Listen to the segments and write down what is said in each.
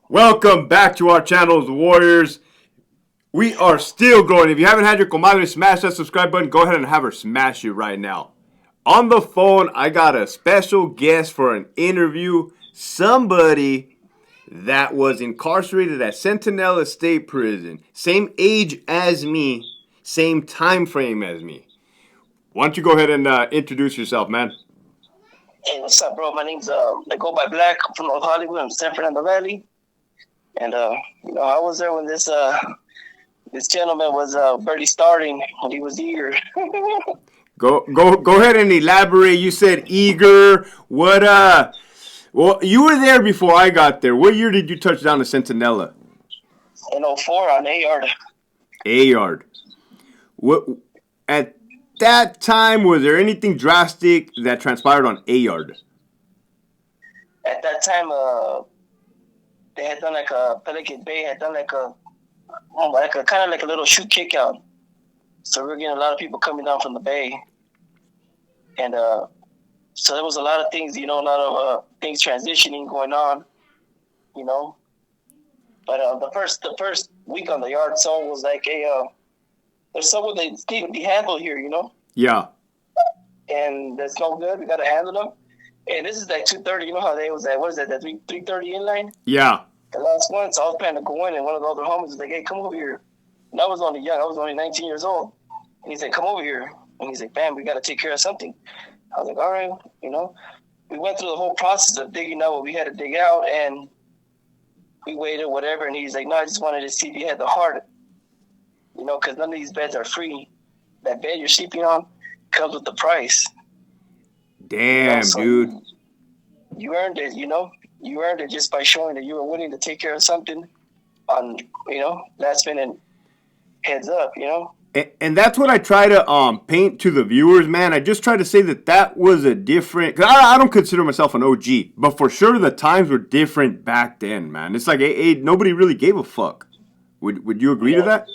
Welcome back to our channel, The Warriors. We are still growing. If you haven't had your comadre smash that subscribe button, go ahead and have her smash it right now. On the phone, I got a special guest for an interview. Somebody that was incarcerated at Centinela State Prison. Same age as me, same time frame as me. Why don't you go ahead and introduce yourself, man? Hey, what's up, bro? My name's I go by Black. I'm from North Hollywood. I'm San Fernando Valley, and I was there when this gentleman was barely starting when he was eager. Go ahead and elaborate. You said eager. Well, you were there before I got there. What year did you touch down to Centinela? In '04 on A-Yard. A yard. What at that time was there anything drastic that transpired on A yard? At that time, they had done like a Pelican Bay had done like a kind of like a little shoot kick out. So we were getting a lot of people coming down from the bay, and so there was a lot of things, a lot of things transitioning going on, you know. But the first week on the yard, someone was like, "Hey, there's someone that needs to be handled here, Yeah. and that's no good. We got to handle them." And this is like 2:30. You know how they was at? What is that? That 3:30 in line. Yeah. The last one, so I was planning to go in, and one of the other homies was like, "Hey, come over here." And I was only young. I was only 19 years old. And he's like, "Come over here." And he's like, "Bam, we got to take care of something." I was like, "All right, We went through the whole process of digging out what we had to dig out, and we waited, whatever. And he's like, "No, I just wanted to see if you had the heart, because none of these beds are free. That bed you're sleeping on comes with the price." Damn, So dude. you earned it, You earned it just by showing that you were willing to take care of something on, last minute heads up. And that's what I try to paint to the viewers, man. I just try to say that was a different. Cause I don't consider myself an OG, but for sure the times were different back then, man. It's like nobody really gave a fuck. Would you agree to that?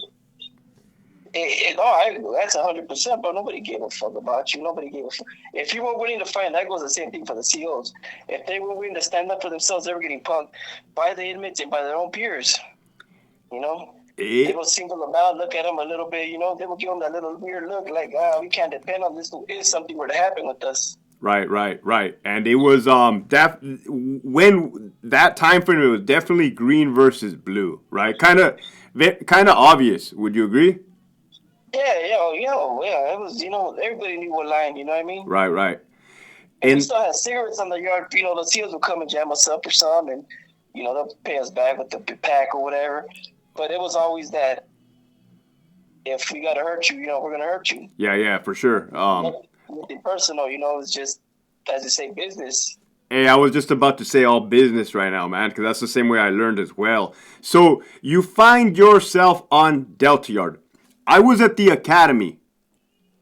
That's 100%, but nobody gave a fuck about you. Nobody gave a fuck. If you were willing to fight, that goes the same thing for the COs. If they were willing to stand up for themselves, they were getting punked by the inmates and by their own peers. They will single them out, look at them a little bit, they will give them that little weird look like, we can't depend on this if something were to happen with us. Right. And it was when that time frame, it was definitely green versus blue, right? Kind of obvious. Would you agree? Yeah. It was, everybody knew what line, you know what I mean? Right. And we still had cigarettes on the yard. The SEALs would come and jam us up or something, and they'll pay us back with the pack or whatever. But it was always that if we gotta hurt you, we're gonna hurt you. Yeah, for sure. Nothing personal, it's just, as you say, business. Hey, I was just about to say all business right now, man, because that's the same way I learned as well. So you find yourself on Delta Yard. I was at the academy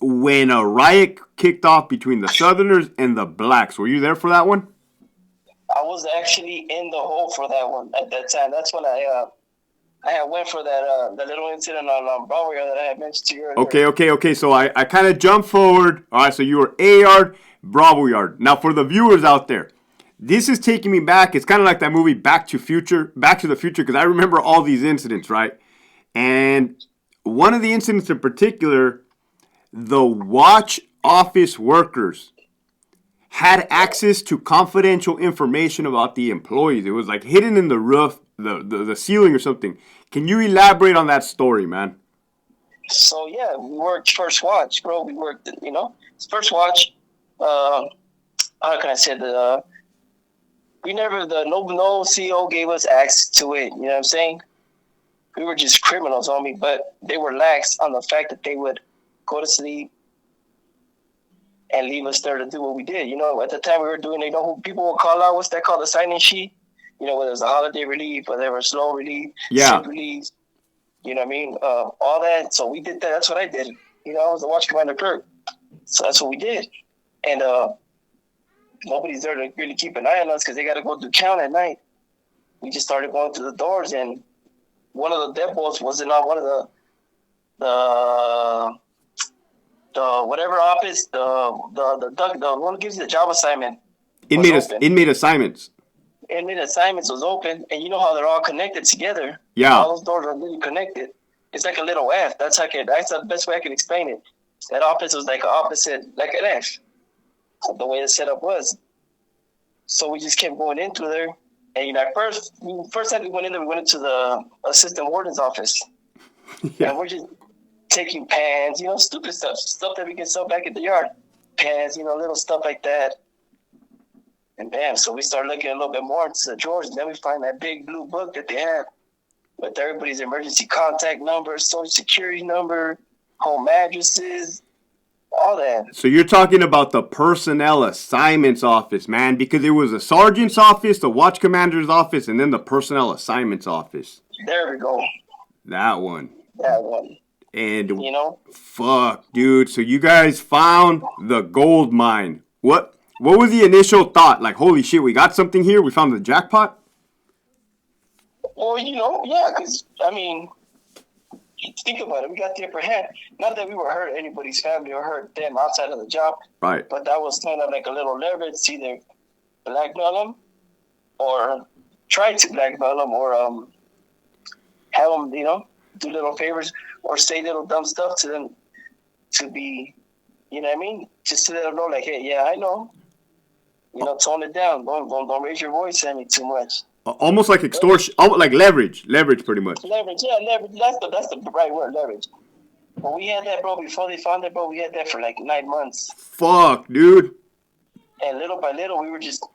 when a riot kicked off between the Southerners and the Blacks. Were you there for that one? I was actually in the hole for that one at that time. That's when I had went for that little incident on Broadway that I had mentioned to you earlier. Okay. So I kind of jumped forward. All right, so you were A Yard, Bravo Yard. Now for the viewers out there, this is taking me back. It's kind of like that movie Back to the Future, because I remember all these incidents, right? And one of the incidents in particular, the watch office workers had access to confidential information about the employees. It was like hidden in the roof, the ceiling or something. Can you elaborate on that story, man? So yeah, we worked first watch, bro. We worked, first watch. How can I say that? No CO gave us access to it. You know what I'm saying? We were just criminals, homie, but they were lax on the fact that they would go to sleep and leave us there to do what we did. At the time we were doing, who people would call out, what's that called, the sign-in sheet? Whether it was a holiday relief, whether it was slow relief, Yeah. sick relief, you know what I mean? All that. So we did that. That's what I did. I was the watch commander clerk. So that's what we did. And nobody's there to really keep an eye on us because they got to go do count at night. We just started going through the doors, and one of the depots was in one of the whatever office, the one who gives you the job assignment. Inmate assignments. Inmate assignments was open, and you know how they're all connected together. Yeah. All those doors are really connected. It's like a little F. That's the best way I can explain it. That office was like an opposite, like an F. The way the setup was. So we just kept going into there. And first time we went in there, we went into the assistant warden's office. Yeah. And we're just taking pans, stupid stuff that we can sell back at the yard. Pans, little stuff like that. And bam, so we start looking a little bit more into the drawers. And then we find that big blue book that they had with everybody's emergency contact number, social security number, home addresses, all that. So you're talking about the personnel assignments office, man, because it was the sergeant's office, the watch commander's office, and then the personnel assignments office. There we go. That one. And fuck, dude. So you guys found the gold mine. What was the initial thought? Like, holy shit, we got something here. We found the jackpot. Well, yeah, because think about it. We got the upper hand. Not that we were hurt anybody's family or hurt them outside of the job. Right. But that was kind of like a little leverage to either blackmail them or try to blackmail them or have them, do little favors or say little dumb stuff to them to be, just to let them know, like, hey, yeah, I know. Tone it down. Don't raise your voice at me too much. Almost like extortion, almost like leverage, pretty much. Leverage, yeah, leverage. That's the right word, leverage. But we had that, bro. Before they found it, bro, we had that for like 9 months. Fuck, dude. And little by little, we were just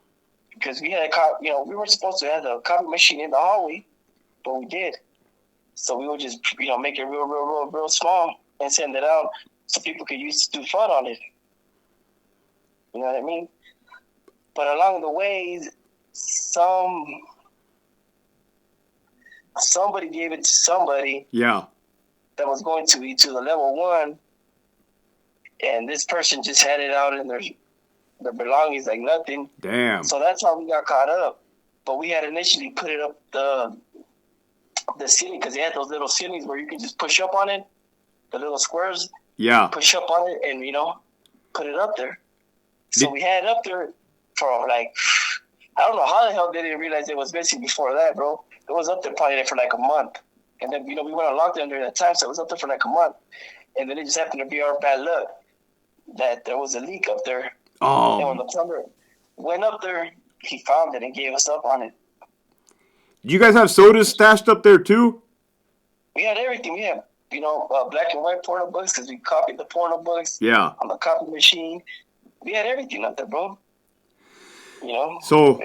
because we had we weren't supposed to have the copy machine in the hallway, but we did. So we would just make it real small and send it out so people could use to do fraud on it. You know what I mean? But along the way, somebody gave it to somebody. Yeah. That was going to be to the level 1, and this person just had it out in their belongings like nothing. Damn. So that's how we got caught up. But we had initially put it up the ceiling because they had those little ceilings where you can just push up on it, the little squares. Yeah. Push up on it and put it up there. So we had it up there for like I don't know how the hell they didn't realize it was missing before that, bro. It was up there probably for like a month. And then, we went on lockdown during that time, so it was up there for like a month. And then it just happened to be our bad luck that there was a leak up there. Oh. And when the plumber went up there, he found it and gave us up on it. Do you guys have sodas stashed up there too? We had everything. We had, black and white porno books because we copied the porno books. Yeah. On the copy machine. We had everything up there, bro. So...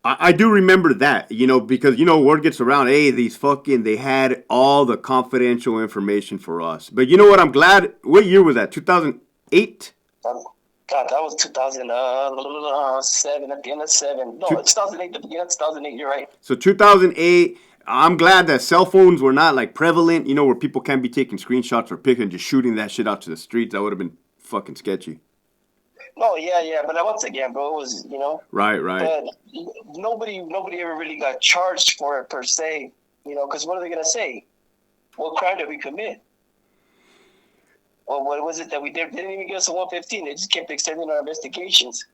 I do remember that, because, word gets around, hey, they had all the confidential information for us. But you know what, I'm glad, what year was that, 2008? God, that was 2007, at the end of 7. No, 2008, the beginning of 2008, you're right. So 2008, I'm glad that cell phones were not, like, prevalent, where people can't be taking screenshots or picking and just shooting that shit out to the streets. That would have been fucking sketchy. No, yeah, but once again, bro, it was, Right. But nobody ever really got charged for it per se, because what are they gonna say? What crime did we commit? Well, what was it that we did? They didn't even give us a 115. They just kept extending our investigations.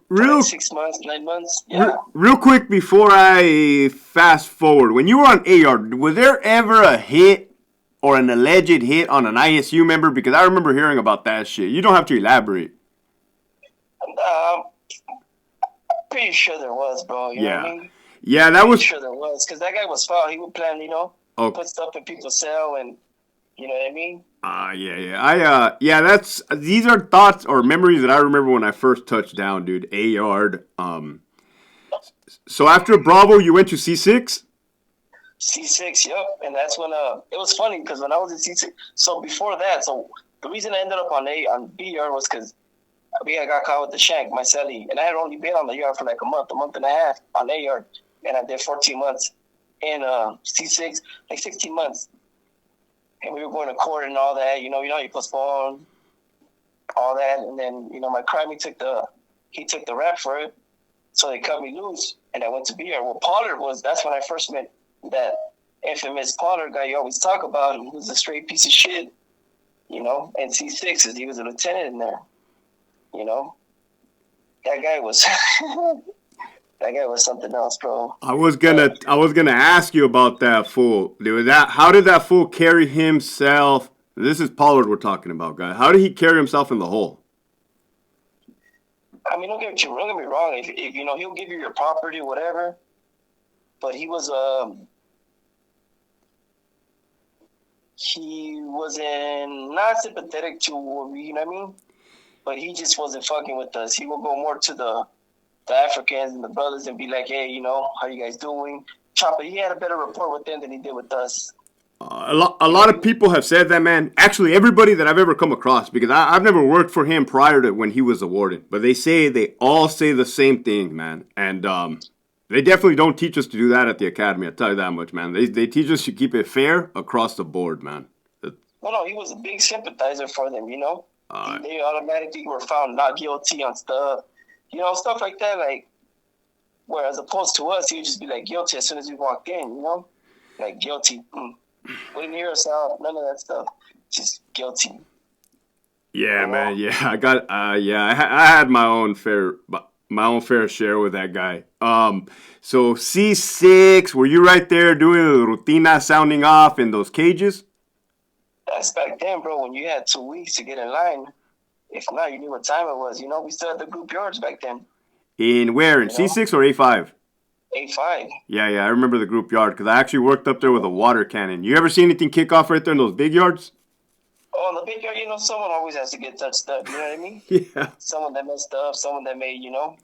Real 6 months, 9 months. Yeah. Real quick before I fast forward, when you were on AR, was there ever a hit or an alleged hit on an ISU member? Because I remember hearing about that shit. You don't have to elaborate. Pretty sure there was, bro. You know what I mean? Yeah, that was. Sure there was, because that guy was foul. He would plan, put stuff in people's cell, and you know what I mean. These are thoughts or memories that I remember when I first touched down, dude. A-Yard. So after Bravo, you went to C6. C6, yep, and that's when it was funny because when I was in C6, so before that, so the reason I ended up on B-Yard was because. I got caught with the shank, my celly, and I had only been on the yard for like a month and a half on A yard, and I did 14 months in C6, like 16 months, and we were going to court and all that. You postpone all that, and then my crime he took the rap for it, so they cut me loose, and I went to B yard. Well, Pollard that's when I first met that infamous Pollard guy you always talk about, who was a straight piece of shit, and C6 he was a lieutenant in there. That guy was That guy was something else, bro. I was gonna ask you about that fool. Dude, how did that fool carry himself? This is Pollard we're talking about, guy. How did he carry himself in the hole? I mean, don't get me wrong. If you know, he'll give you your property, whatever. But he wasn't not sympathetic to what we, you know what I mean. But he just wasn't fucking with us. He would go more to the Africans and the brothers and be like, hey, you know, how you guys doing? Chopper, he had a better rapport with them than he did with us. A lot of people have said that, man. Actually, everybody that I've ever come across, because I've never worked for him prior to when he was a warden, but they all say the same thing, man. And they definitely don't teach us to do that at the academy. I'll tell you that much, man. They teach us to keep it fair across the board, man. No, he was a big sympathizer for them, you know. They automatically were found not guilty on stuff, you know, stuff like that. Like, where as opposed to us, he would just be like guilty as soon as we walked in, you know, like guilty. Wouldn't hear us out, none of that stuff. Just guilty. Yeah, You man. know? Yeah, I got. I had my own fair share with that guy. So C6, were you right there doing the rutina, sounding off in those cages? That's back then, bro, when you had 2 weeks to get in line. If not, you knew what time it was. You know, we still had the group yards back then. In where? In You know? C6 or A5? A5. Yeah, I remember the group yard because I actually worked up there with a water cannon. You ever see anything kick off right there in those big yards? Oh, in the big yard, you know, someone always has to get touched up. You know what I mean? Yeah. Someone that messed up, someone that made, you know,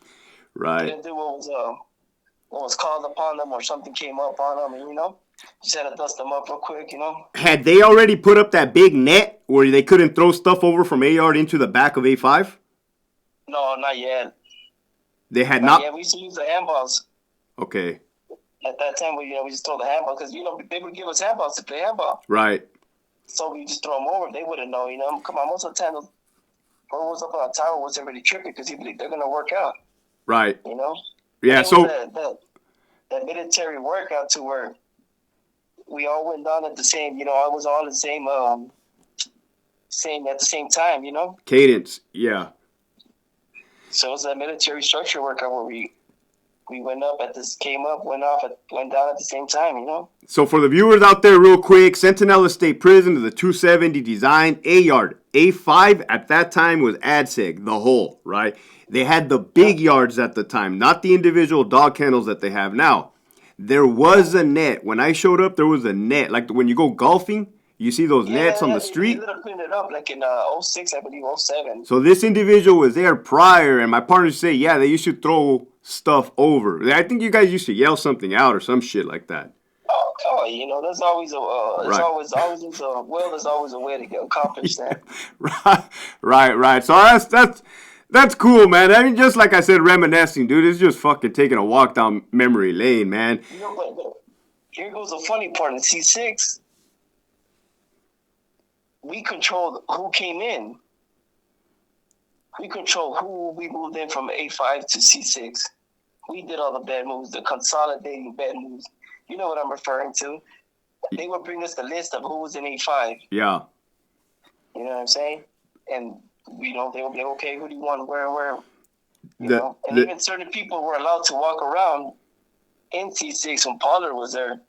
Right. didn't do what was called upon them or something came up on them, and, you know, just had to dust them up real quick, you know. Had they already put up that big net where they couldn't throw stuff over from A yard into the back of A5? No, not yet. They had Not not. yet. We used to use the handballs. Okay. At that time, we just throw the handball because, you know, they would give us handballs to play handball. Right. So we just throw them over. They wouldn't know, you know. Come on, most of the time, those was up on the tower wasn't really tripping because he'd be like, they're going to work out, Right. you know. Yeah. It So. was that military workout to where we all went down at the same, you know, I was all the same at the same time, you know. Cadence. Yeah. So it was that military structure workout where we went up at this, came up, went off, went down at the same time, you know. So for the viewers out there, real quick, Centinela State Prison is a 270 design A yard. A5 at that time was ADSEG, the whole, right? They had the big yards at the time, not the individual dog kennels that they have now. There was a net. When I showed up, there was a net. Like when you go golfing, you see those nets on the street. They ended up putting it up like in 06, I believe, 07. So this individual was there prior, and my partners say, yeah, they used to throw stuff over. I think you guys used to yell something out or some shit like that. Oh, you know, there's always Right. there's always a way to get accomplish that. Right. So that's cool, man. I mean, just like I said, reminiscing, dude. It's just fucking taking a walk down memory lane, man. You know, but here goes the funny part. In C6, we controlled who came in. We controlled who we moved in from A5 to C6. We did all the bad moves, the consolidating bad moves. You know what I'm referring to. They would bring us the list of who was in A5. Yeah. You know what I'm saying? And, you know, they would be like, okay, who do you want, where? You know? And even certain people were allowed to walk around in C6 when Pollard was there,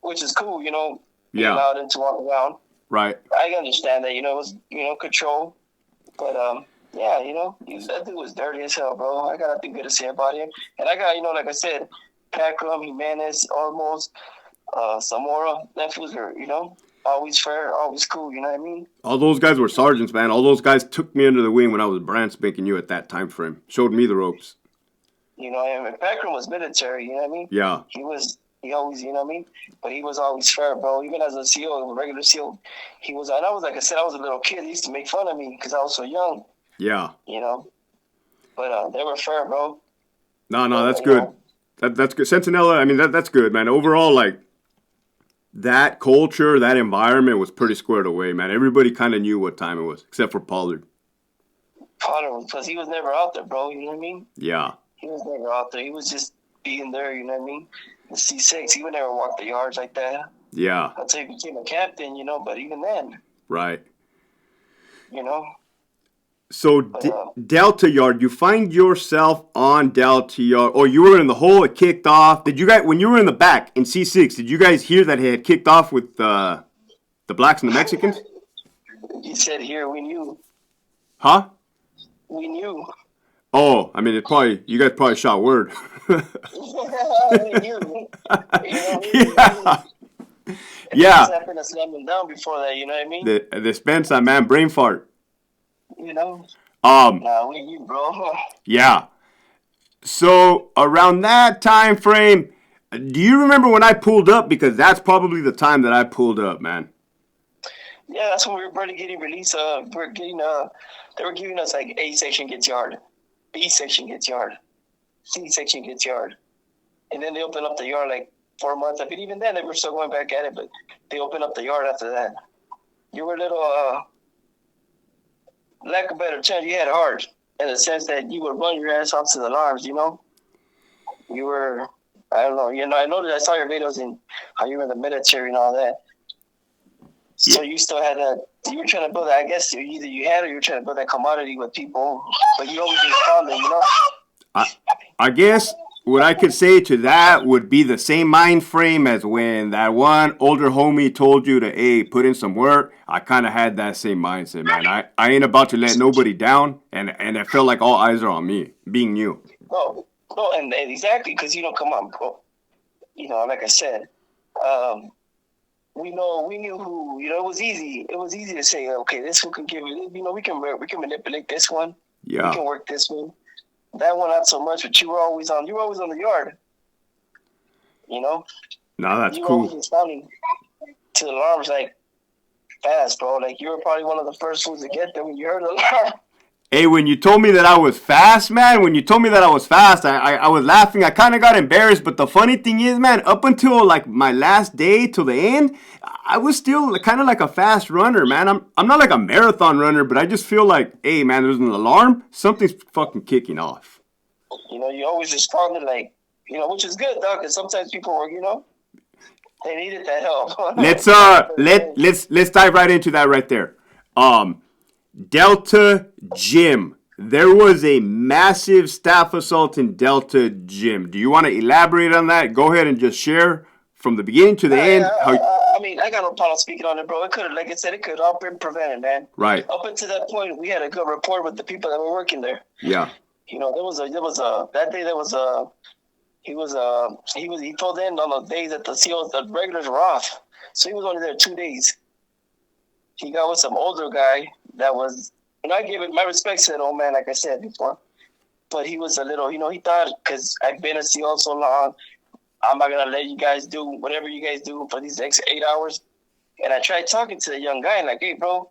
which is cool, you know. They allowed him to walk around. Right. I understand that, you know, it was, you know, control. But, yeah, you know, that dude was dirty as hell, bro. I got nothing good to say about him. And I got, you know, like I said, Pacram, Jimenez, Almost, Zamora, nephews were, you know, always fair, always cool, you know what I mean? All those guys were sergeants, man. All those guys took me under the wing when I was brand spanking you at that time frame. Showed me the ropes. You know, and Pacram was military, you know what I mean? Yeah. He always, you know what I mean? But he was always fair, bro. Even as a SEAL, a regular SEAL, he was, and I was, like I said, I was a little kid. He used to make fun of me because I was so young. Yeah. You know? But they were fair, bro. No, that's good. That's good. Centinela, I mean, that's good, man. Overall, like, that culture, that environment was pretty squared away, man. Everybody kind of knew what time it was, except for Pollard. Pollard, because he was never out there, bro. You know what I mean? Yeah. He was never out there. He was just being there, you know what I mean? The C6, he would never walk the yards like that. Yeah. Until he became a captain, you know, but even then. Right. You know? So But Delta Yard, you find yourself on Delta Yard, or you were in the hole. It kicked off. Did you guys, when you were in the back in C6, did you guys hear that it had kicked off with the blacks and the Mexicans? you said here we knew, Huh? we knew, Oh, I mean, it probably you guys probably shot word. we knew. You know, we knew. Yeah, And they just yeah. happened to slam them down before that. You know what I mean? The Spencer man, brain fart. You know? Um, Nah, we knew, bro. yeah. So around that time frame, do you remember when I pulled up? Because that's probably the time that I pulled up, man. Yeah, that's when we were barely getting released. We're getting they were giving us like A section gets yard, B section gets yard, C section gets yard, and then they opened up the yard like 4 months. But even then, they were still going back at it. But they opened up the yard after that. You were a little, lack of better term, you had it hard in the sense that you would run your ass off to the alarms. You know, you were. I don't know. You know, I noticed. I saw your videos and how you were in the military and all that. So you still had that. You were trying to build that. I guess either you had or you were trying to build that commodity with people, but you always responded. You know. I guess what I could say to that would be the same mind frame as when that one older homie told you to, hey, put in some work. I kind of had that same mindset, man. I ain't about to let nobody down, and it felt like all eyes are on me, being new. No, and exactly because come on, bro. Like I said, we knew who. It was easy. It was easy to say, okay, this one can give it. We can manipulate this one. Yeah. We can work this one. That one not so much, but you were always on the yard. No, that's you were cool. always responding to the alarms like fast, bro. Like you were probably one of the first ones to get there when you heard the alarm. Hey, when you told me that I was fast, man, I was laughing. I kind of got embarrassed. But the funny thing is, man, up until like my last day till the end, I was still kind of like a fast runner, man. I'm not like a marathon runner, but I just feel like, hey, man, there's an alarm. Something's fucking kicking off. You always responded like, which is good, dog. Because sometimes people were, they needed that help. Let's dive right into that right there. Delta Gym. There was a massive staff assault in Delta Gym. Do you want to elaborate on that? Go ahead and just share from the beginning to the end. I mean, I got no problem speaking on it, bro. It could have, like I said, it could have all been prevented, man. Right. Up until that point, we had a good rapport with the people that were working there. Yeah. He told in on the days that the regulars were off. So he was only there 2 days. He got with some older guy that was, I gave it my respects to that old man, like I said before. But he was a little, he thought, because I've been a CO so long, I'm not going to let you guys do whatever you guys do for these next 8 hours. And I tried talking to the young guy, and like, hey, bro,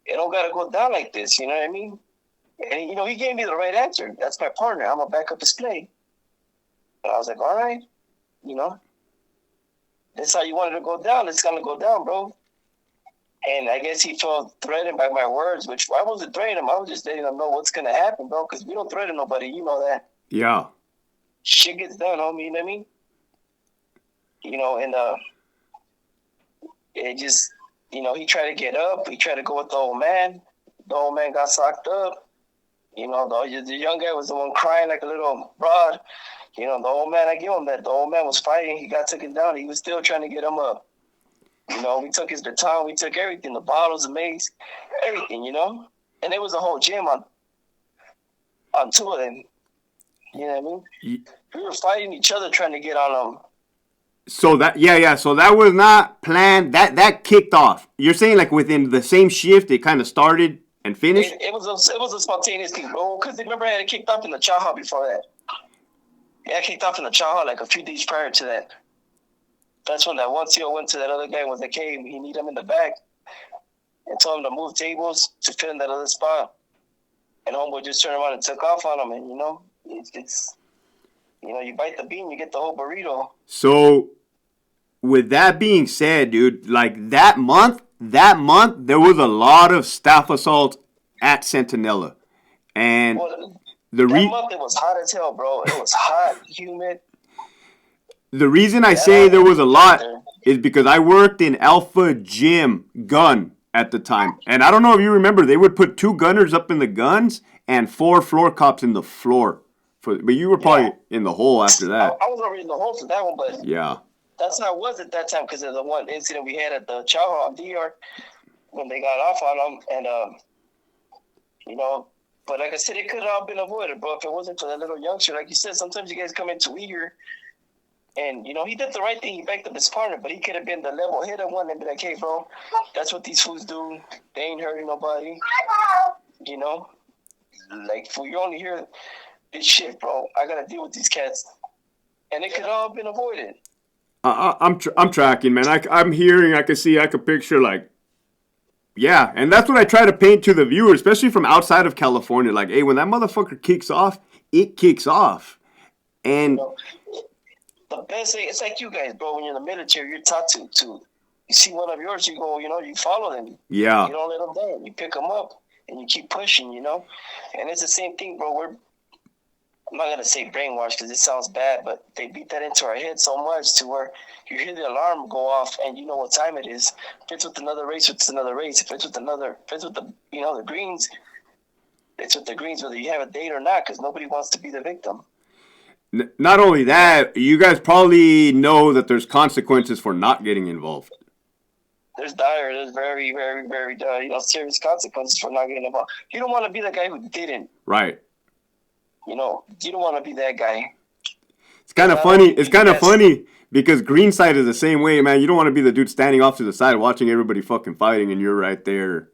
it don't got to go down like this, you know what I mean? And, he gave me the right answer. That's my partner. I'm going to back up his play. And I was like, all right, that's how you wanted to go down. It's going to go down, bro. And I guess he felt threatened by my words, which I wasn't threatening him. I was just letting him know what's going to happen, bro, because we don't threaten nobody. You know that. Yeah. Shit gets done, homie. You know what I mean? And it just, he tried to get up. He tried to go with the old man. The old man got socked up. The young guy was the one crying like a little broad. The old man, I give him that. The old man was fighting. He got taken down. He was still trying to get him up. We took his baton. We took everything, the bottles, the mace, everything, And it was a whole gym on two of them. You know what I mean? We were fighting each other trying to get on them. So So that was not planned. That kicked off. You're saying like within the same shift, it kind of started and finished? It was a spontaneous kick, bro. Because remember, I had it kicked off in the chow hall before that. Yeah, I kicked off in the chow hall like a few days prior to that. That's when that one CO went to that other guy and was like, hey, he need him in the back. And told him to move tables to fit in that other spot. And homeboy just turned around and took off on him. And, it's you bite the bean, you get the whole burrito. So, with that being said, dude, like that month, there was a lot of staff assaults at Centinela. And that month, it was hot as hell, bro. It was hot, humid. The reason I say there was a lot is because I worked in Alpha Gym Gun at the time. And I don't know if you remember, they would put 2 gunners up in the guns and 4 floor cops in the floor. But you were Yeah, probably in the hole after that. I was already in the hole for that one, but Yeah. that's how it was at that time because of the one incident we had at the chow hall DR when they got off on them, and you know. But like I said, it could have all been avoided, bro. If it wasn't for that little youngster, like you said, sometimes you guys come in too eager. And, he did the right thing. He backed up his partner, but he could have been the level-headed one and be like, hey, bro, that's what these fools do. They ain't hurting nobody. You know? Like, fool, you only hear this shit, bro. I got to deal with these cats. And it could all been avoided. I'm tracking, man. I'm hearing, I can see, I can picture, like, yeah. And that's what I try to paint to the viewer, especially from outside of California. Like, hey, when that motherfucker kicks off, it kicks off. You And know? The best thing, it's like you guys, bro. When you're in the military, you're taught to you see one of yours, you go, you follow them. yeah, You don't let them down. You pick them up and you keep pushing, And it's the same thing, bro. I'm not gonna say brainwashed because it sounds bad, but they beat that into our head so much to where you hear the alarm go off and you know what time it is. If it's with another race, it's another race. If it's with the the greens, it's with the greens, whether you have a date or not, because nobody wants to be the victim. Not only that, you guys probably know that there's consequences for not getting involved. There's very, very, very serious consequences for not getting involved. You don't want to be the guy who didn't. Right. You don't want to be that guy. It's kind of funny. It's kind of funny because Greenside is the same way, man. You don't want to be the dude standing off to the side watching everybody fucking fighting and you're right there,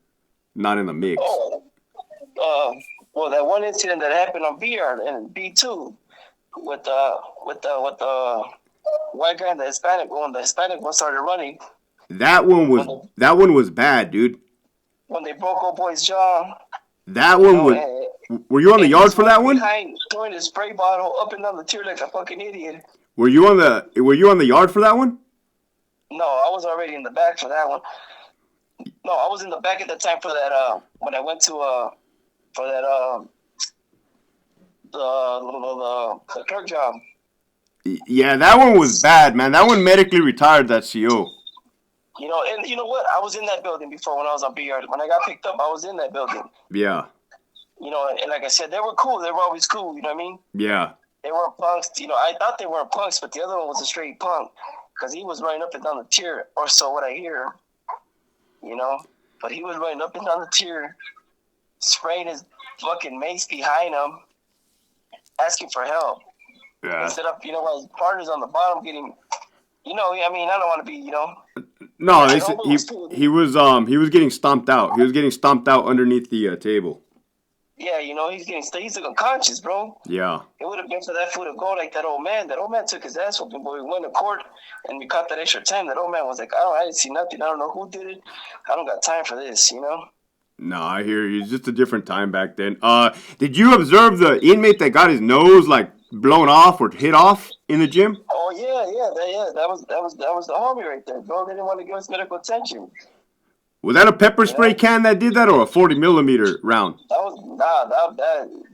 not in the mix. Oh, well, that one incident that happened on BR and B2 with the white guy and the Hispanic one. The Hispanic one started running. That one was bad, dude. When they broke old boy's jaw. That one was. Were you on the yard for that one? Behind, throwing his spray bottle up and down the tier like a fucking idiot. Were you on the yard for that one? No, I was already in the back for that one. No, I was in the back at the time for that. When I went to for that the clerk job. Yeah, that one was bad, man. That one medically retired that CO. And you know what? I was in that building before when I was on BR. When I got picked up, I was in that building. Yeah. And like I said, they were cool. They were always cool. You know what I mean? Yeah. They weren't punks. I thought they weren't punks, but the other one was a straight punk because he was running up and down the tier, or so what I hear. But he was running up and down the tier, spraying his fucking mace behind him, asking for help. Yeah. Instead of, while his partner's on the bottom getting, I don't want to be, No, he was getting stomped out. He was getting stomped out underneath the table. Yeah, he's unconscious, bro. Yeah. It would have been for that fool to go like that old man. That old man took his ass whooping, but we went to court and we caught that extra time. That old man was like, I didn't see nothing. I don't know who did it. I don't got time for this, No, I hear you. It's just a different time back then. Did you observe the inmate that got his nose like blown off or hit off in the gym? Oh yeah. That was the homie right there, bro. They didn't want to give us medical attention. Was that a pepper spray can that did that, or a 40 millimeter round? That was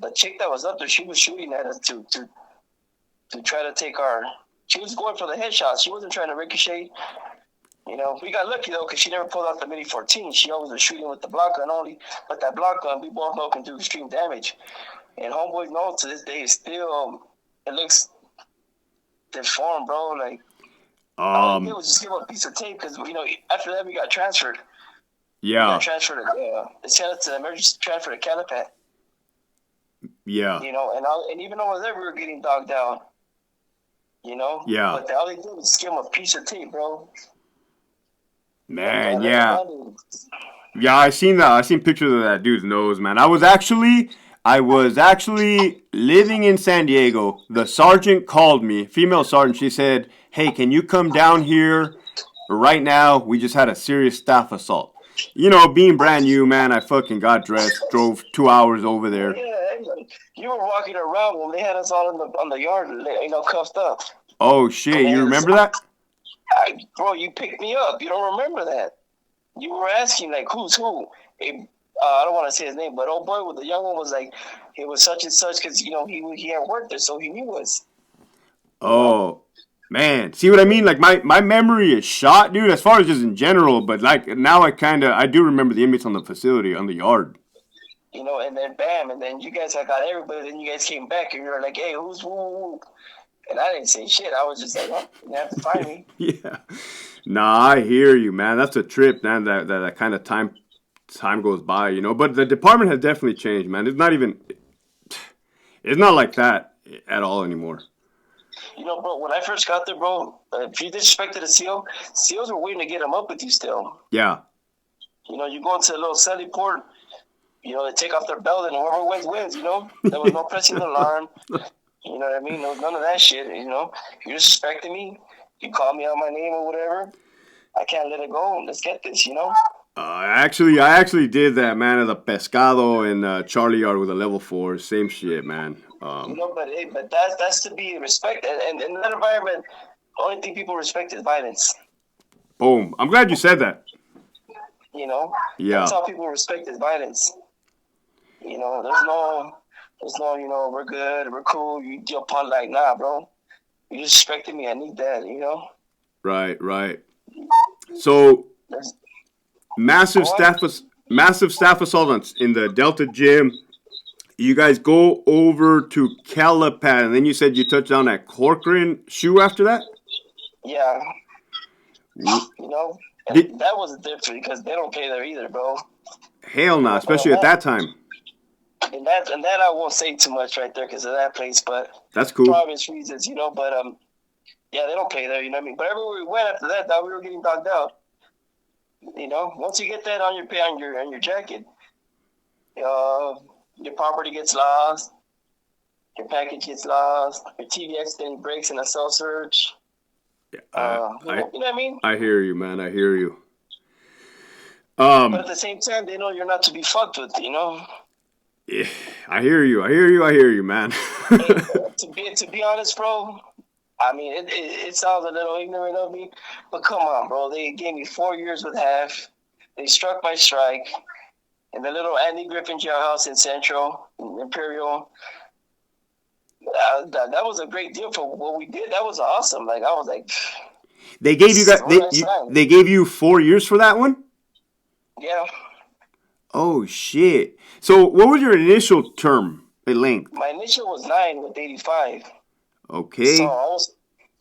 the chick that was up there. She was shooting at us to try to take our. She was going for the headshot. She wasn't trying to ricochet. We got lucky though because she never pulled out the Mini 14. She always was shooting with the block gun only. But that block gun, we both know, can do extreme damage. And homeboys know to this day, still it looks deformed, bro. Like it was just give a piece of tape because after that we got transferred. Yeah. We got transferred to they sent us to the emergency transfer to Calipat. Yeah. And even over there we were getting dogged out. Yeah. But all they did was give him a piece of tape, bro. Man, yeah. Yeah, I seen that. I seen pictures of that dude's nose, man. I was actually living in San Diego. The sergeant called me, female sergeant. She said, "Hey, can you come down here right now? We just had a serious staff assault." Being brand new, man, I fucking got dressed, drove 2 hours over there. Yeah, you were walking around when they had us all on the yard, cuffed up. Oh shit, you remember that? Bro, you picked me up. You don't remember that? You were asking like, who's who? I don't want to say his name, but old boy with the young one was like, it was such and such because he had worked there, so he knew us. Oh, Man, see what I mean? Like my memory is shot, dude, as far as just in general, but like now I do remember the inmates on the facility, on the yard. And then bam, and then you guys had got everybody. Then you guys came back, and you were like, "Hey, who's who?" And I didn't say shit. I was just like, "Oh, you have to find me." Yeah. Nah, I hear you, man. That's a trip, man. That kind of time goes by, you know. But the department has definitely changed, man. It's not like that at all anymore. Bro, when I first got there, bro, if you disrespected a CO, COs were waiting to get them up with you still. Yeah. You go into a little celly port, they take off their belt and whoever wins, wins, There was no pressing the alarm. You know what I mean? No, none of that shit, You disrespected me, you call me out my name or whatever, I can't let it go. Let's get this. I actually did that, man, at the Pescado and Charlie Yard with a level 4. Same shit, man. But that's to be respected. And in that environment, the only thing people respect is violence. Boom. I'm glad you said that. Yeah. That's how people respect is violence. There's no, we're good, we're cool. You're upon like, nah, bro. You disrespected me. I need that. Right. So massive staff assault in the Delta gym. You guys go over to Calipad, and then you said you touched down at Corcoran Shoe after that? Yeah. That wasn't different because they don't pay there either, bro. Hell no, especially at that time. And that I won't say too much right there because of that place, but that's cool. For obvious reasons, but yeah, they don't pay there, you know what I mean? But everywhere we went after that, dog, we were getting dogged out. Once you get that on your jacket, your property gets lost, your package gets lost, your TV accidentally breaks in a cell search. Yeah, you know what I mean? I hear you, man. I hear you. But at the same time, they know you're not to be fucked with, Yeah, I hear you, man. Hey, to be honest, bro, I mean, it sounds a little ignorant of me, but come on, bro. They gave me 4 years with half. They struck my strike in the little Andy Griffin jailhouse in Central, in Imperial. That was a great deal for what we did. That was awesome. Like, I was like, they gave you guys, they gave you 4 years for that one? Yeah. Oh, shit. So what was your initial term length? My initial was 9 with 85. Okay. So I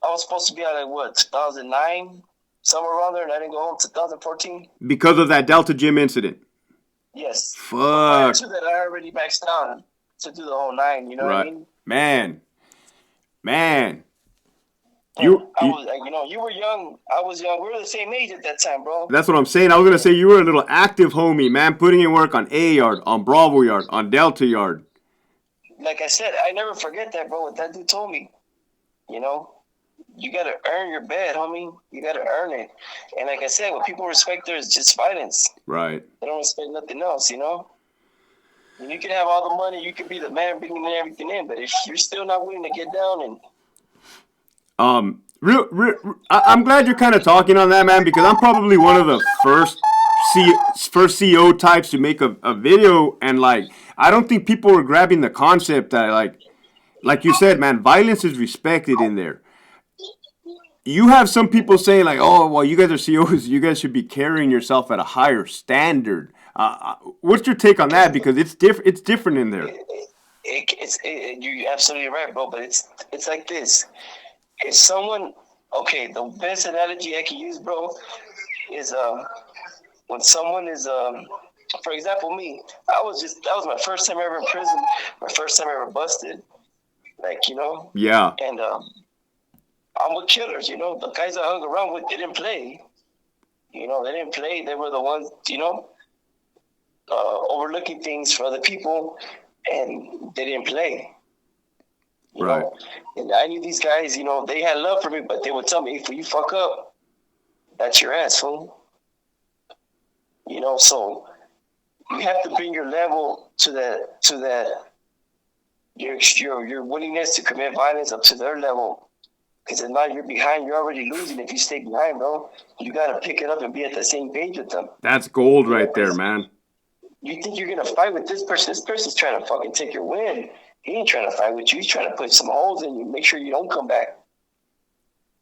was supposed to be out at 2009, somewhere around there, and I didn't go home 2014. Because of that Delta Gym incident? Yes. Fuck. Prior to that, I already maxed down to do the whole 9, you know what I mean? Man. You were young. I was young. We were the same age at that time, bro. That's what I'm saying. I was going to say you were a little active homie, man, putting in work on A Yard, on Bravo Yard, on Delta Yard. Like I said, I never forget that, bro, what that dude told me. You got to earn your bed, homie. You got to earn it. And like I said, what people respect there is just violence. Right. They don't respect nothing else, And you can have all the money. You can be the man bringing everything in. But if you're still not willing to get down and... I'm glad you're kind of talking on that, man, because I'm probably one of the first CO types to make a video, and like I don't think people were grabbing the concept that like you said, man, violence is respected in there. You have some people saying like, oh, well, you guys are COs, you guys should be carrying yourself at a higher standard. What's your take on that? Because it's different in there. You're absolutely right, bro. But it's like this. If someone, okay, the best analogy I can use, bro, is when someone is, for example, me. That was my first time ever in prison, my first time ever busted, Yeah. And I'm with killers, The guys I hung around with didn't play. They didn't play. They were the ones, overlooking things for other people, and they didn't play. Right. And I knew these guys, they had love for me, but they would tell me, if you fuck up, that's your ass, fool. So you have to bring your level to that your willingness to commit violence up to their level. Because if not, you're behind. You're already losing if you stay behind, bro. You got to pick it up and be at the same page with them. That's gold right there, man. You think you're going to fight with this person. This person's trying to fucking take your win. He ain't trying to fight with you. He's trying to put some holes in you, make sure you don't come back.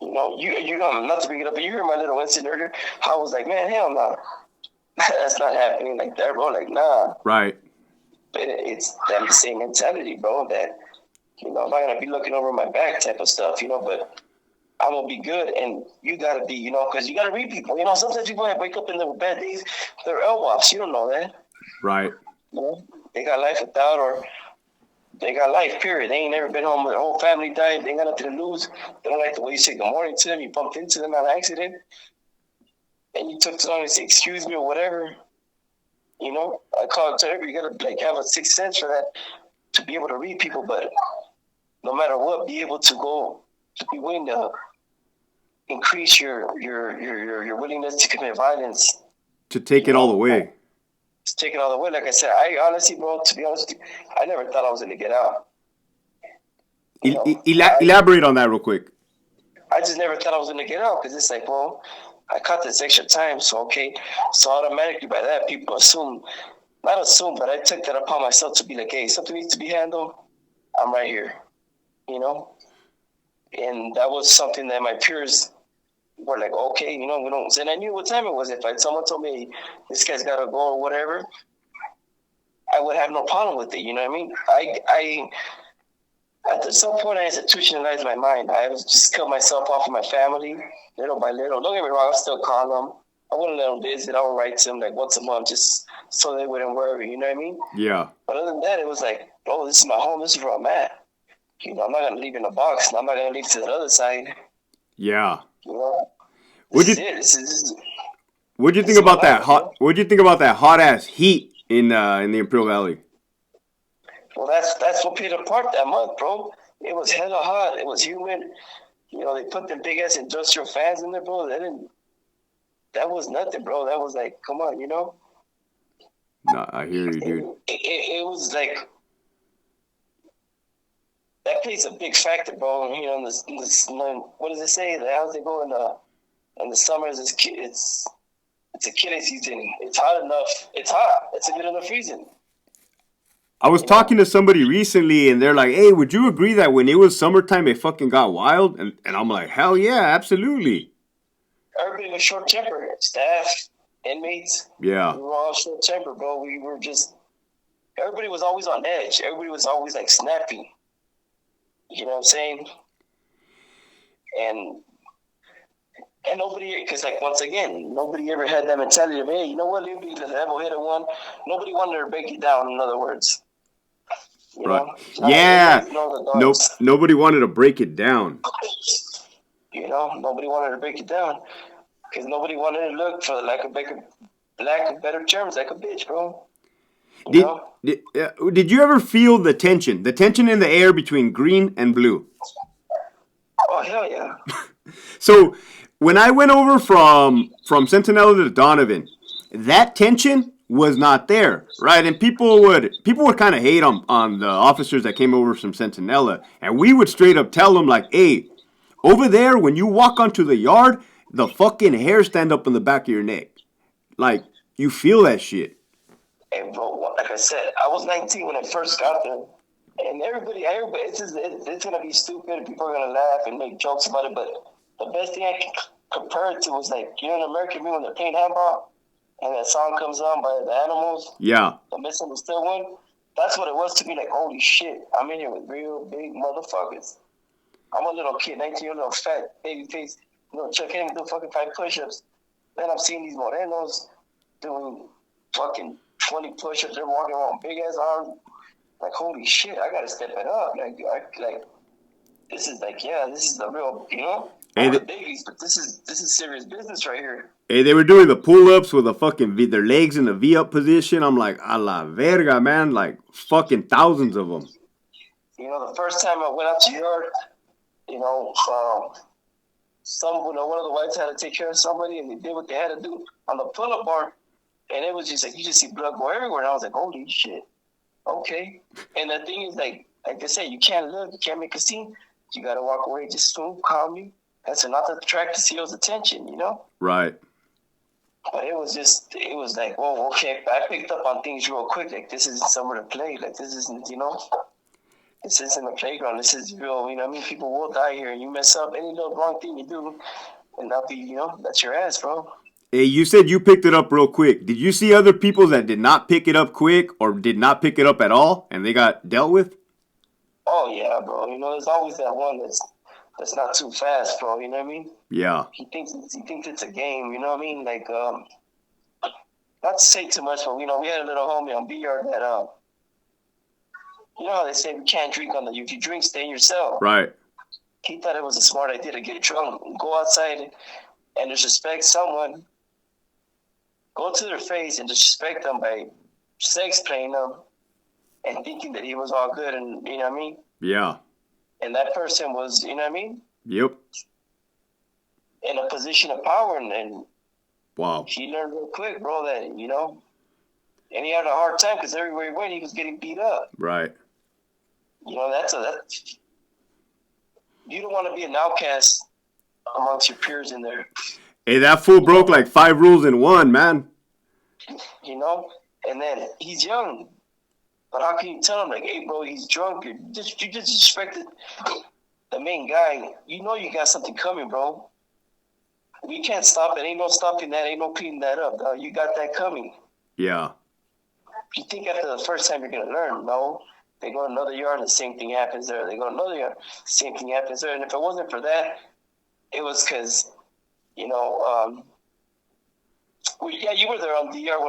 You know, you not to bring it up, but you heard my little incident earlier. I was like, man, hell no, that's not happening like that, bro. Like, nah. Right. But it's them the same mentality, bro. That I'm not gonna be looking over my back type of stuff, But I'm gonna be good, and you gotta be, because you gotta read people. Sometimes people wake up in their bad days, they're L-WOPs. You don't know that. Right. They got life without, or they got life. Period. They ain't never been home. Their whole family died. They ain't got nothing to lose. They don't like the way you say good morning to them. You bumped into them on accident, and you took too long to say excuse me or whatever. I call it to every. You gotta have a sixth sense for that to be able to read people, but no matter what, be able to be willing to increase your willingness to commit violence. To take it all the way. To take it all the way. Like I said, I honestly, bro, to be honest, I never thought I was going to get out. Elaborate on that real quick. I just never thought I was going to get out because it's like, well, I caught this extra time, so okay. So automatically by that, people not assume, but I took that upon myself to be like, hey, something needs to be handled. I'm right here, And that was something that my peers were like, okay, we don't. And I knew what time it was. If someone told me this guy's got to go or whatever, I would have no problem with it. You know what I mean? I at some point I institutionalized my mind. I was just cut myself off of my family little by little. Don't get me wrong, I still call them. I wouldn't let them visit. I would write to them like once a month just so they wouldn't worry. You know what I mean? Yeah. But other than that, it was like, bro, this is my home. This is where I'm at. I'm not gonna leave in a box. I'm not gonna leave to the other side. Yeah. This is What'd you think about that hot? What'd you think about that hot ass heat in the Imperial Valley? Well, that's what played a part that month, bro. It was hella hot. It was humid. They put them big ass industrial fans in there, bro. That was nothing, bro. That was like, come on, No, I hear you, dude. It was like that plays a big factor, bro. In this, what does it say? How's it go in the summers? It's a killing season. It's hot enough. It's hot. It's a good enough reason. I was talking to somebody recently, and they're like, "Hey, would you agree that when it was summertime, it fucking got wild?" And I'm like, "Hell yeah, absolutely." Everybody was short tempered. Staff, inmates. Yeah. We were all short tempered, bro. We were just. Everybody was always on edge. Everybody was always like snappy. You know what I'm saying? And nobody, because like once again, nobody ever had that mentality of, hey, you know what, you'll be the level-headed one. Nobody wanted to break it down. In other words. Right. Yeah. Nope. Nobody wanted to break it down. Nobody wanted to break it down because nobody wanted to look for lack of better terms, like a bitch, bro. Did you ever feel the tension in the air between green and blue? Oh hell yeah. So when I went over from Centinela to Donovan, that tension was not there, right? And people would kind of hate on the officers that came over from Centinela, and we would straight up tell them like, "Hey, over there when you walk onto the yard, the fucking hair stand up on the back of your neck, like you feel that shit." And bro, like I said, I was 19 when I first got there, and everybody, it's gonna be stupid. People are gonna laugh and make jokes about it, but the best thing I can compare it to was like, in American Music when they're playing handball. And that song comes on by the Animals. Yeah. The Misunderstood one. That's what it was to me. Like, holy shit, I'm in here with real big motherfuckers. I'm a little kid, 19-year-old fat baby face. Chuck can't even do fucking 5 push-ups. Then I'm seeing these morenos doing fucking 20 push-ups. They're walking around big ass arms. Like, holy shit, I gotta step it up. Like, this is like, yeah, this is the real, Hey, the biggies, but this is serious business right here. Hey, they were doing the pull-ups with their legs in the V-up position. I'm like, a la verga, man. Like, fucking thousands of them. The first time I went out to yard, one of the whites had to take care of somebody, and they did what they had to do on the pull-up bar, and it was just like, you just see blood go everywhere, and I was like, holy shit, okay. And the thing is, like I said, you can't look, you can't make a scene. You got to walk away, just calmly. That's not to attract the CEO's attention, Right. But it was like, whoa, okay. I picked up on things real quick. Like, this isn't somewhere to play. Like, this isn't, This isn't a playground. This is real. You know what I mean? People will die here. You mess up any little wrong thing you do, and that'll be, that's your ass, bro. Hey, you said you picked it up real quick. Did you see other people that did not pick it up quick or did not pick it up at all and they got dealt with? Oh yeah, bro. There's always that one that's not too fast, bro. You know what I mean? Yeah. He thinks it's a game. You know what I mean? Like not to say too much, but we had a little homie on BR that you know how they say we can't drink on the if you drink, stay in your cell. Right. He thought it was a smart idea to get drunk, go outside and disrespect someone, go to their face and disrespect them by sex playing them and thinking that he was all good and you know what I mean? Yeah. And that person was, you know what I mean? Yep. In a position of power and Wow. he learned real quick, bro, that, and he had a hard time because everywhere he went, he was getting beat up. Right. That's you don't want to be an outcast amongst your peers in there. Hey, that fool broke like 5 rules in one, man. And then he's young. But how can you tell him, like, hey, bro, he's drunk. You just disrespected the main guy. You know you got something coming, bro. We can't stop it. Ain't no stopping that. Ain't no cleaning that up, dog. You got that coming. Yeah. You think after the first time you're going to learn? No. They go to another yard, and the same thing happens there. They go to another yard, same thing happens there. And if it wasn't for that, it was because, you were there on DR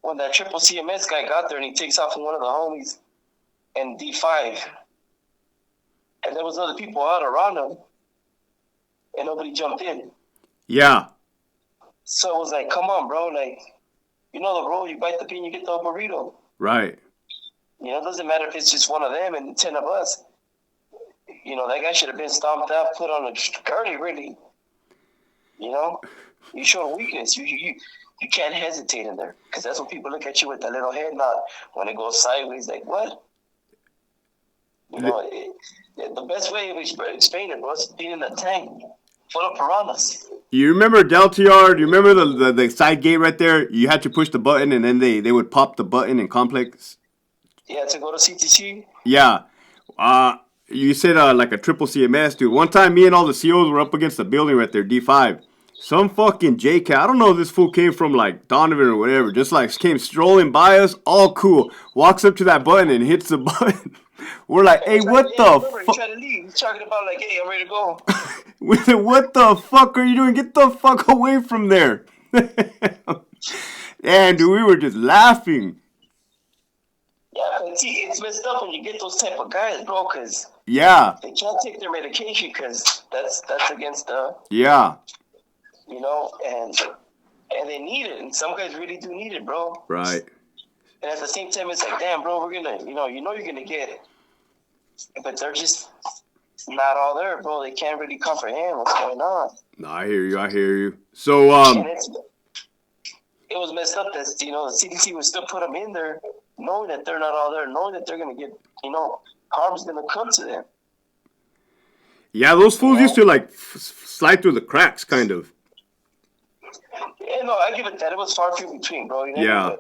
when that triple CMS guy got there and he takes off from one of the homies in D5. And there was other people out around him and nobody jumped in. Yeah. So it was like, come on, bro. Like, the rule, you bite the pin, you get the burrito. Right. It doesn't matter if it's just one of them and 10 of us. That guy should have been stomped out, put on a gurney, really. You show weakness. You can't hesitate in there because that's when people look at you with that little head nod when it goes sideways. Like what? The best way to explain it was being in a tank full of piranhas. You remember Delta Yard? You remember the side gate right there? You had to push the button and then they would pop the button in Complex. Yeah, to go to CTC. Yeah. You said like a triple CMS, dude. One time, me and all the COs were up against the building right there, D5. Some fucking JCat, I don't know if this fool came from like Donovan or whatever, just like came strolling by us, all cool. Walks up to that button and hits the button. We're like, hey, what the fuck? He's trying to leave. He's talking about like, hey, I'm ready to go. We said, what the fuck are you doing? Get the fuck away from there. And dude, we were just laughing. Yeah, but see, it's messed up when you get those type of guys, bro, because yeah, they can't take their medication because that's against the yeah. And they need it, and some guys really do need it, bro. Right. And at the same time, it's like, damn, bro, we're gonna, you're gonna get it, but they're just not all there, bro. They can't really comprehend what's going on. No, I hear you. So, it was messed up that the CDC would still put them in there, knowing that they're not all there, knowing that they're gonna get, harm's gonna come to them. Yeah, those fools used to like slide through the cracks, kind of. Yeah, no, I give it that. It was far few between, bro. Yeah.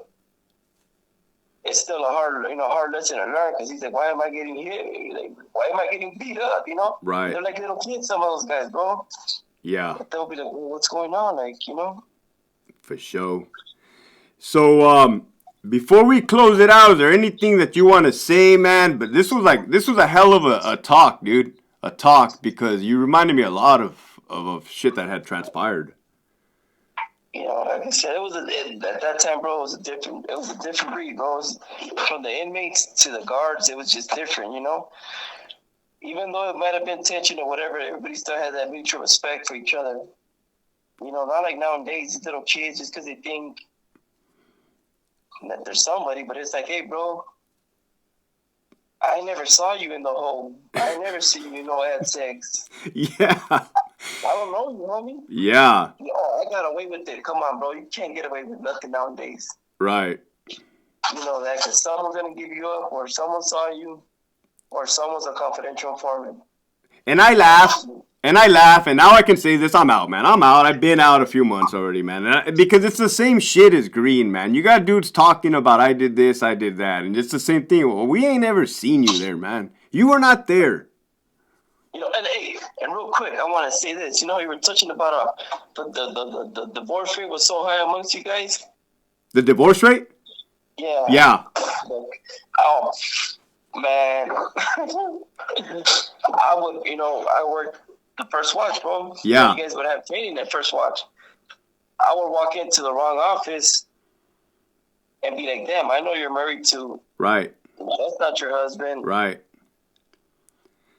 It's still a hard lesson to learn because he's like, why am I getting hit? Like, why am I getting beat up? Right. They're like little kids, some of those guys, bro. Yeah. But they'll be like, well, what's going on? Like, For sure. So, before we close it out, is there anything that you want to say, man? But this was a hell of a talk, dude. A talk, because you reminded me a lot of shit that had transpired. Like I said, at that time, bro, it was a different breed, bro. It was, from the inmates to the guards, it was just different, Even though it might have been tension or whatever, everybody still had that mutual respect for each other. Not like nowadays, these little kids, just because they think that they're somebody, but it's like, hey, bro, I never saw you in the hole. I never see you, had sex. Yeah. I don't know you, homie. Yeah. I got away with it. Come on, bro. You can't get away with nothing nowadays. Right. You know that because someone's going to give you up, or someone saw you, or someone's a confidential informant. And I laugh. And I laugh, and now I can say this: I'm out, man. I'm out. I've been out a few months already, man. Because it's the same shit as Green, man. You got dudes talking about I did this, I did that, and it's the same thing. Well, we ain't ever seen you there, man. You were not there. You know, and hey, and real quick, I want to say this. You know, you were touching about the divorce rate was so high amongst you guys. The divorce rate? Yeah. Yeah. Oh man, I would. You know, I worked the first watch, bro. Yeah. You guys would have training at first watch. I would walk into the wrong office and be like, damn, I know you're married to. Right. That's not your husband. Right.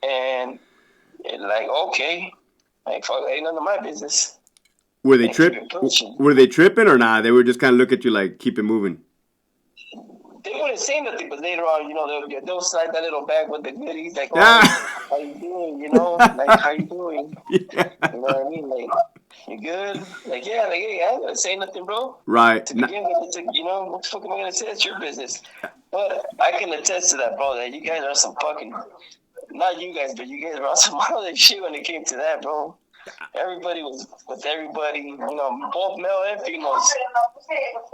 And like, okay. Like, fuck, ain't none of my business. Were they tripping? Were they tripping or not? They were just kind of look at you like, keep it moving. They wouldn't say nothing, but later on, you know, they'll slide that little bag with the goodies, like, oh, how you doing, you know? Like, how you doing? Yeah. You know what I mean? Like, you good? Like, yeah, like, hey, I ain't gonna say nothing, bro. Right. To begin with, you know, what the fuck am I gonna say? It's your business. But I can attest to that, bro, that you guys are some fucking, not you guys, but you guys were on some other shit when it came to that, bro. Everybody was with everybody, you know, both male and females.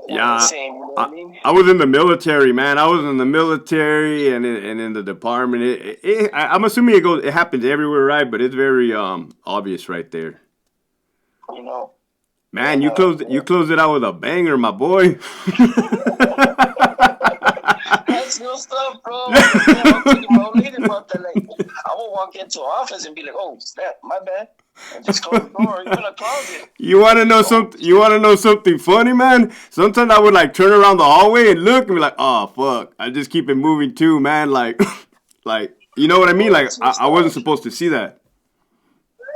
Yeah, same, you know what I mean? I was in the military, man. I was in the military and in the department. I'm assuming it happens everywhere, right? But it's very obvious right there. You know, man, you closed it out with a banger, my boy. That's real stuff, bro. About that. Like, I will walk into an office and be like, "Oh, snap, my bad." And just close the door. You're gonna close it. You want to know something? You want to know something funny, man? Sometimes I would like turn around the hallway and look and be like, "Oh fuck!" I just keep it moving too, man. Like, like you know what I mean? Like I wasn't supposed to see that.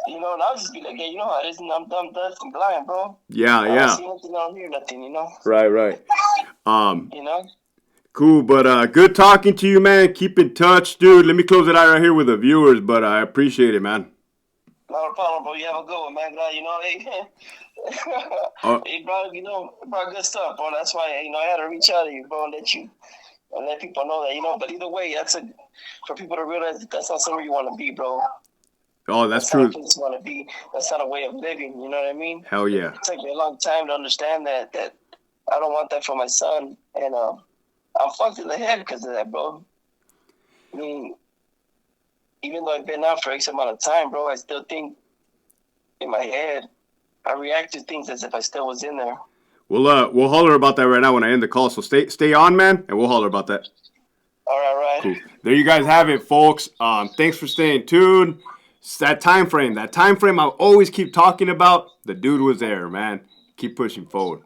You know, and I'll just be like, "Hey, you know how it is? I'm dumb, deaf, and blind, bro." Yeah, I yeah. don't see nothing, I don't hear nothing. You know. Right. You know. Cool, but good talking to you, man. Keep in touch, dude. Let me close it out right here with the viewers, but I appreciate it, man. Not a problem, bro. You have a good one, man. You know, hey, hey, bro, you know, bro, good stuff, bro. That's why, you know, I had to reach out to you, bro, and let people know that, you know. But either way, for people to realize that that's not somewhere you want to be, bro. Oh, that's true. Not a place you want to be. That's not a way of living. You know what I mean? Hell yeah. It took me a long time to understand that I don't want that for my son, and I'm fucked in the head because of that, bro. I mean, even though I've been out for X amount of time, bro, I still think in my head, I react to things as if I still was in there. We'll holler about that right now when I end the call. So stay on, man, and we'll holler about that. All right. Cool. There you guys have it, folks. Thanks for staying tuned. It's that time frame I always keep talking about. The dude was there, man. Keep pushing forward.